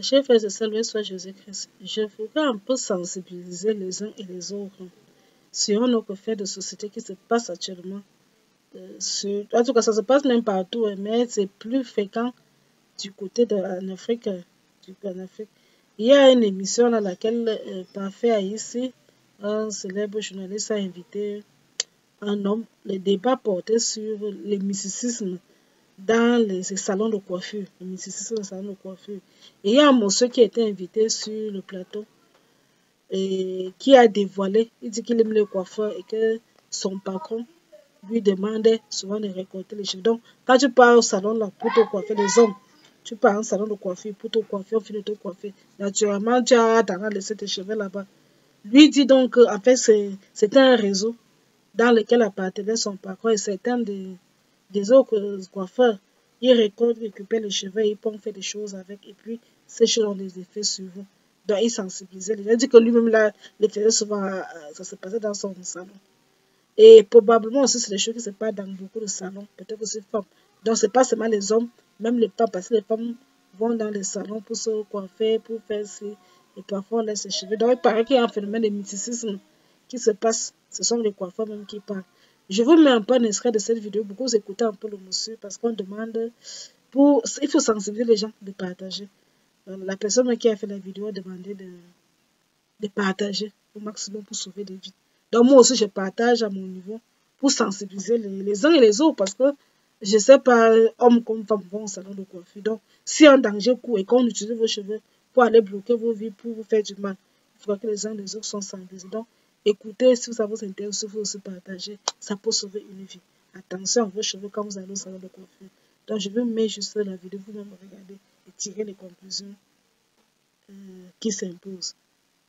Chers frères et sœurs, loué soit Jésus-Christ. Je voudrais un peu sensibiliser les uns et les autres sur notre fait de société qui se passe actuellement. En tout cas, ça se passe même partout, mais c'est plus fréquent du côté en Afrique. Il y a une émission dans laquelle Parfait ici, un célèbre journaliste a invité un homme. Le débat portait sur le mysticisme dans les salons de coiffure. Le mysticisme dans les salons de coiffure. Et il y a un monsieur qui a été invité sur le plateau et qui a dévoilé, il dit qu'il aime les coiffeurs et que son patron lui demandait souvent de récolter les cheveux. Donc, quand tu pars au salon là, pour te coiffer, les hommes, tu pars au salon de coiffure pour te coiffer, on finit de te coiffer. Naturellement, tu as tendance à laisser tes cheveux là-bas. Lui dit donc en fait, c'était un réseau dans lequel appartenait son patron et certains des autres coiffeurs. Ils récoltent, récupèrent les cheveux, ils peuvent faire des choses avec et puis ces choses ont des effets sur vous. Donc, il sensibilisait. Il a dit que lui-même, là, il faisait souvent, ça se passait dans son salon. Et probablement aussi, c'est des choses qui se passent dans beaucoup de salons, peut-être aussi femmes. Donc, ce n'est pas seulement les hommes, même les femmes, parce que les femmes vont dans les salons pour se coiffer, pour faire ci, et parfois on laisse ses cheveux. Donc, il paraît qu'il y a un phénomène de mysticisme qui se passe. Ce sont les coiffeurs même qui parlent. Je vous mets un peu un extrait de cette vidéo pour que vous écoutez un peu le monsieur, parce qu'on demande, il faut sensibiliser les gens de partager. La personne qui a fait la vidéo a demandé de partager au maximum pour sauver des vies. Donc moi aussi, je partage à mon niveau pour sensibiliser les uns et les autres parce que je ne sais pas, hommes comme femmes vont au salon de coiffure. Donc, si un danger court et qu'on utilise vos cheveux pour aller bloquer vos vies, pour vous faire du mal, il faudra que les uns et les autres soient sensibilisés. Donc, écoutez, si ça vous intéresse, il faut aussi partager. Ça peut sauver une vie. Attention à vos cheveux quand vous allez au salon de coiffure. Donc, je vais mettre juste la vidéo, vous-même regarder et tirer les conclusions qui s'imposent.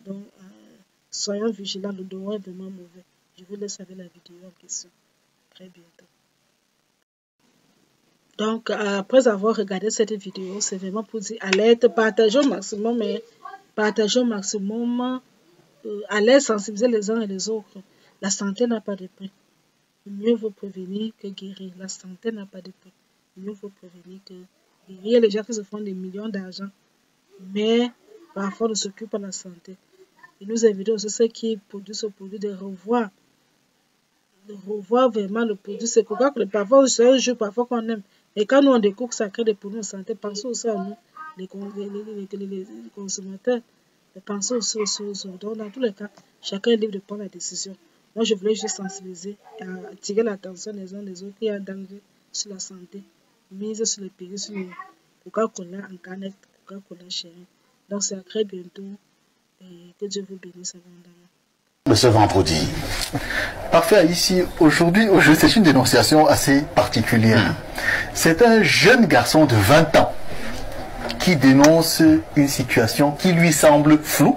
Donc, soyons vigilants, le devoir est vraiment mauvais. Je vous laisse avec la vidéo en question. Très bientôt. Donc, après avoir regardé cette vidéo, c'est vraiment pour dire alerte, partagez au maximum, mais partagez au maximum, allez sensibiliser les uns et les autres. La santé n'a pas de prix. Mieux vaut prévenir que guérir. La santé n'a pas de prix. Mieux vaut prévenir que guérir. Il y a les gens qui se font des millions d'argent, mais parfois ne s'occupent pas de la santé. Et nous invitons aussi ceux qui produisent ce produit de revoir vraiment le produit. C'est pourquoi que parfois, c'est un jeu parfois qu'on aime. Et quand nous on découvre que ça crée des produits de santé, pensons aussi à nous, les consommateurs. Pensons aussi aux autres. Donc, dans tous les cas, chacun est libre de prendre la décision. Moi, je voulais juste sensibiliser, attirer l'attention des uns des autres qui y a un danger sur la santé, mise sur les pays, sur le Coca-Cola en canette, Coca-Cola chérie. Donc, c'est à très bientôt. Et que Dieu vous bénisse abondamment. De ce vendredi. Parfait, ici, aujourd'hui, c'est une dénonciation assez particulière. C'est un jeune garçon de 20 ans qui dénonce une situation qui lui semble floue.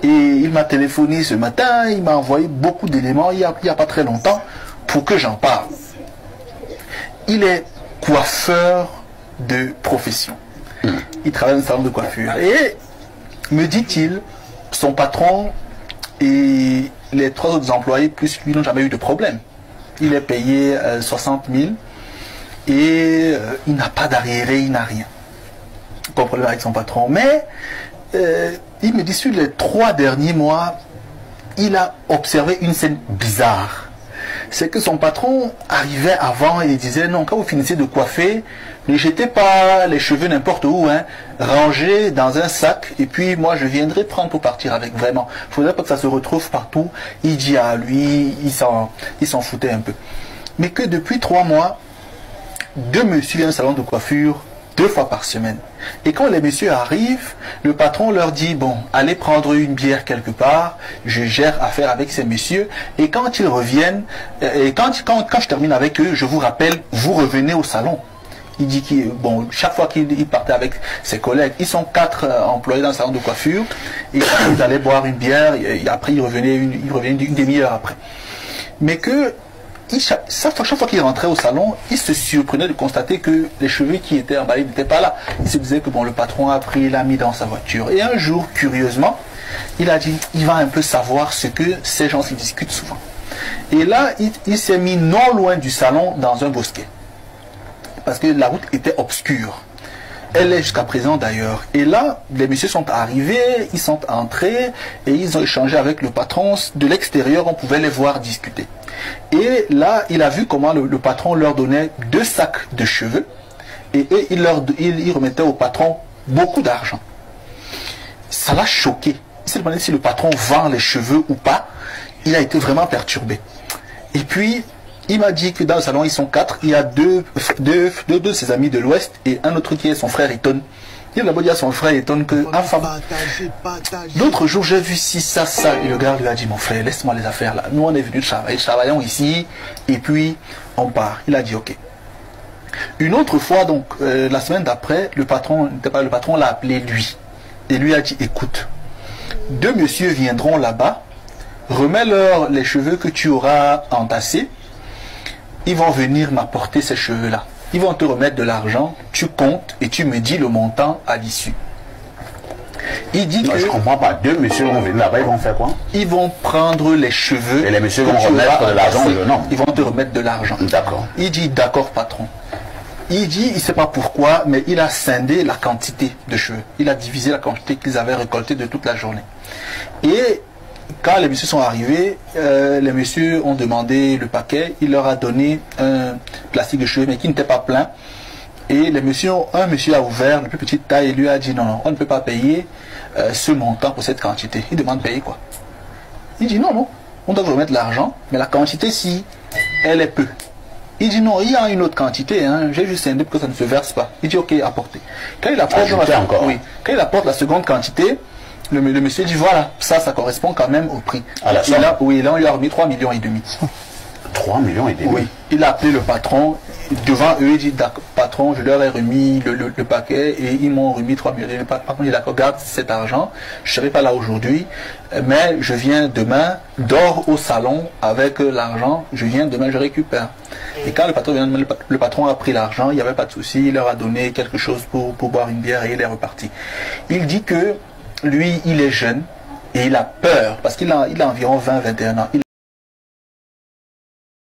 Et il m'a téléphoné ce matin, il m'a envoyé beaucoup d'éléments il n'y a pas très longtemps pour que j'en parle. Il est coiffeur de profession. Il travaille dans un salon de coiffure. Et, me dit-il, son patron et les 3 autres employés plus lui n'ont jamais eu de problème. Il est payé 60 000 et il n'a pas d'arriéré, il n'a rien. Pas de problème avec son patron. Mais il me dit sur les 3 derniers mois, il a observé une scène bizarre. C'est que son patron arrivait avant et il disait non, quand vous finissez de coiffer, ne jetez pas les cheveux n'importe où, hein, rangez dans un sac et puis moi je viendrai prendre pour partir avec. Vraiment, il ne faudrait pas que ça se retrouve partout. Il dit à lui, il s'en foutait un peu. Mais que depuis 3 mois, 2 messieurs viennent au salon de coiffure 2 fois par semaine. Et quand les messieurs arrivent, le patron leur dit, bon, allez prendre une bière quelque part, je gère affaire avec ces messieurs, et quand ils reviennent, et quand je termine avec eux, je vous rappelle, vous revenez au salon. Il dit que, bon, chaque fois qu'il partait avec ses collègues, ils sont 4 employés dans le salon de coiffure, et quand ils allaient boire une bière, et après ils revenaient une demi-heure après. Mais que, chaque fois qu'il rentrait au salon, il se surprenait de constater que les cheveux qui étaient emballés n'étaient pas là. Il se disait que bon, le patron a pris, l'a mis dans sa voiture. Et un jour, curieusement, il a dit, il va un peu savoir ce que ces gens s'y discutent souvent. Et là, il s'est mis non loin du salon dans un bosquet. Parce que la route était obscure. elle est jusqu'à présent d'ailleurs. Et là, les messieurs sont arrivés, ils sont entrés et ils ont échangé avec le patron. De l'extérieur, on pouvait les voir discuter. Et là, il a vu comment le patron leur donnait 2 sacs de cheveux et il remettait au patron beaucoup d'argent. Ça l'a choqué. Il s'est demandé si le patron vend les cheveux ou pas. Il a été vraiment perturbé. Et puis, il m'a dit que dans le salon, ils sont 4. Il y a deux de ses amis de l'Ouest et un autre qui est son frère Eton. Il a d'abord dit à son frère Eton que... L'autre jour, j'ai vu ci, ça. Et le gars lui a dit, mon frère, laisse-moi les affaires là. Nous, on est venus travailler. Travaillons ici. Et puis, on part. Il a dit, ok. Une autre fois, donc, la semaine d'après, le patron l'a appelé lui. Et lui a dit, écoute, 2 messieurs viendront là-bas. Remets-leur les cheveux que tu auras entassés. Ils vont venir m'apporter ces cheveux-là. Ils vont te remettre de l'argent, tu comptes et tu me dis le montant à l'issue. Il dit que... Je ne comprends pas. 2 messieurs vont venir là-bas, ils vont faire quoi? Ils vont prendre les cheveux... Et les messieurs vont remettre de l'argent au jeune homme. Ils vont te remettre de l'argent. D'accord. Il dit, d'accord patron. Il dit, il ne sait pas pourquoi, mais il a scindé la quantité de cheveux. Il a divisé la quantité qu'ils avaient récoltée de toute la journée. Et... quand les messieurs sont arrivés, les messieurs ont demandé le paquet. Il leur a donné un plastique de cheveux, mais qui n'était pas plein. Et un monsieur a ouvert la plus petite taille et lui a dit non, on ne peut pas payer ce montant pour cette quantité. Il demande payer quoi? Il dit non, on doit remettre l'argent, mais la quantité, si elle est peu. Il dit non, il y a une autre quantité, hein. J'ai juste scindé pour que ça ne se verse pas. Il dit ok, apportez. Quand il apporte la seconde quantité, le monsieur dit voilà, ça correspond quand même au prix. Là, on lui a remis 3,5 millions. 3,5 millions? Oui. Il a appelé le patron. Devant eux, il dit patron, je leur ai remis le paquet et ils m'ont remis 3 millions. Le patron dit d'accord, garde cet argent. Je ne serai pas là aujourd'hui, mais je viens demain, dors au salon avec l'argent. Je viens demain, je récupère. Et quand le patron a pris l'argent, il n'y avait pas de souci. Il leur a donné quelque chose pour boire une bière et il est reparti. Il dit que lui, il est jeune et il a peur parce qu'il a environ 20-21 ans.